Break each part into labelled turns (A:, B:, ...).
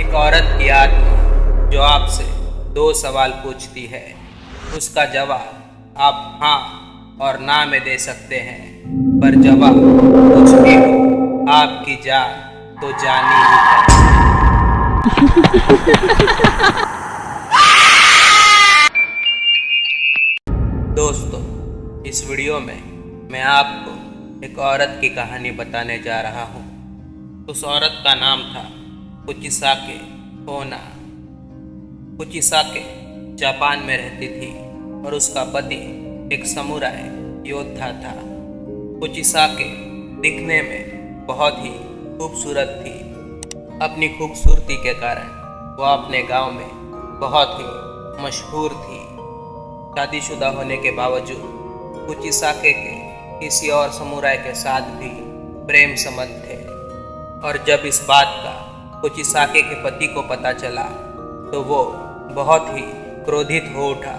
A: एक औरत की आत्मा जो आपसे दो सवाल पूछती है, उसका जवाब आप हाँ और ना में दे सकते हैं, पर जवाब कुछ भी हो, आपकी जान तो जानी ही है। दोस्तों, इस वीडियो में मैं आपको एक औरत की कहानी बताने जा रहा हूँ। उस औरत का नाम था कुचिसाके ओना। कुचिसाके जापान में रहती थी और उसका पति एक समुराई योद्धा था। कुचिसाके दिखने में बहुत ही खूबसूरत थी। अपनी खूबसूरती के कारण वह अपने गांव में बहुत ही मशहूर थी। शादीशुदा होने के बावजूद कुचिसाके के किसी और समुराई के साथ भी प्रेम संबंध थे, और जब इस बात का कुचिसाके के पति को पता चला तो वो बहुत ही क्रोधित हो उठा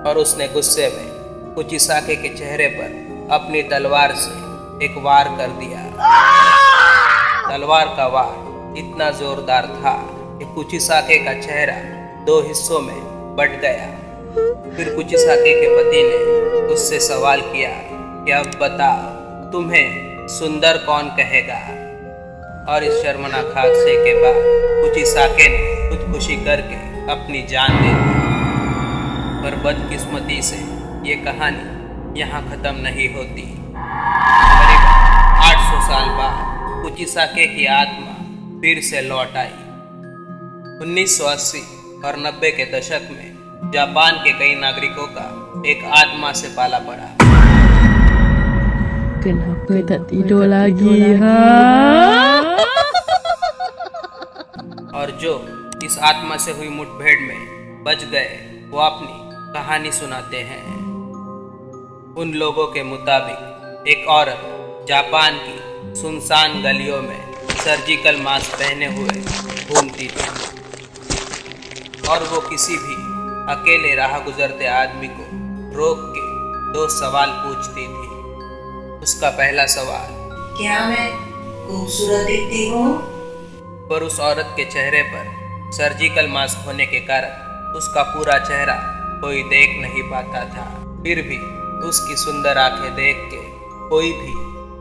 A: और उसने गुस्से में कुचिसाके के चेहरे पर अपनी तलवार से एक वार कर दिया। तलवार का वार इतना जोरदार था कि कुचिसाके का चेहरा दो हिस्सों में बट गया। फिर कुचिसाके के पति ने उससे सवाल किया कि अब बता, तुम्हें सुंदर कौन कहेगा? और इस शर्मनाक हादसे के बाद कुचिसाके ने खुदकुशी करके अपनी जान दे दी। पर बदकिस्मती से ये कहानी यहाँ खत्म नहीं होती। करीब 800 साल बाद कुचिसाके की आत्मा फिर से लौट आई। 1980 और 90 के दशक में जापान के कई नागरिकों का एक आत्मा से पाला पड़ा।
B: Kenapa tak tidur lagi, ha?
A: और जो इस आत्मा से हुई मुठभेड़ में बच गए, वो अपनी कहानी सुनाते हैं। उन लोगों के मुताबिक एक औरत जापान की सुनसान गलियों में सर्जिकल मास्क पहने हुए घूमती थी, और वो किसी भी अकेले राह गुजरते आदमी को रोक के दो सवाल पूछती थी। उसका पहला सवाल,
C: क्या मैं खूबसूरत दिखती हूँ?
A: पर उस औरत के चेहरे पर सर्जिकल मास्क होने के कारण उसका पूरा चेहरा कोई देख नहीं पाता था। फिर भी उसकी सुंदर आंखें देख के कोई भी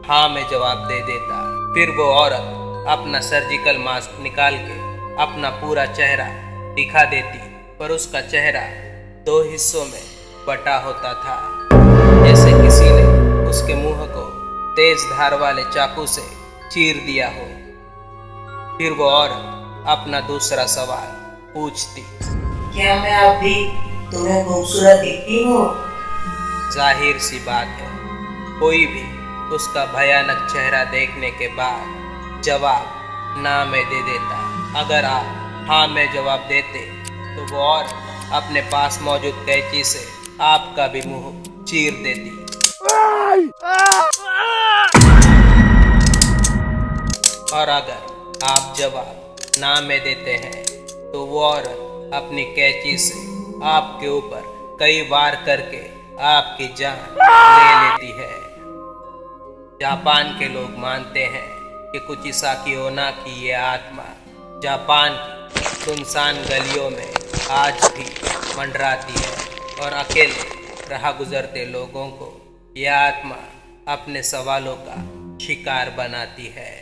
A: हाँ में जवाब दे देता। फिर वो औरत अपना सर्जिकल मास्क निकाल के अपना पूरा चेहरा दिखा देती, पर उसका चेहरा दो हिस्सों में बटा होता था, जैसे किसी ने उसके मुंह को तेज धार वाले चाकू से चीर दिया हो। फिर वो औरत अपना दूसरा सवाल पूछती,
C: क्या मैं अब भी तुम्हें खूबसूरत दिखती हूँ?
A: जाहिर सी बात है, कोई भी उसका भयानक चेहरा देखने के बाद जवाब ना में दे देता। अगर आप हाँ में जवाब देते तो वो औरत अपने पास मौजूद कैंची से आपका भी मुंह चीर देती। और अगर आप जवाब ना में देते हैं तो वो औरत अपनी कैंची से आपके ऊपर कई वार करके आपकी जान ले लेती है। जापान के लोग मानते हैं कि कुचिसाके ओना की ये आत्मा जापान की सुनसान गलियों में आज भी मंडराती है, और अकेले राह गुजरते लोगों को यह आत्मा अपने सवालों का शिकार बनाती है।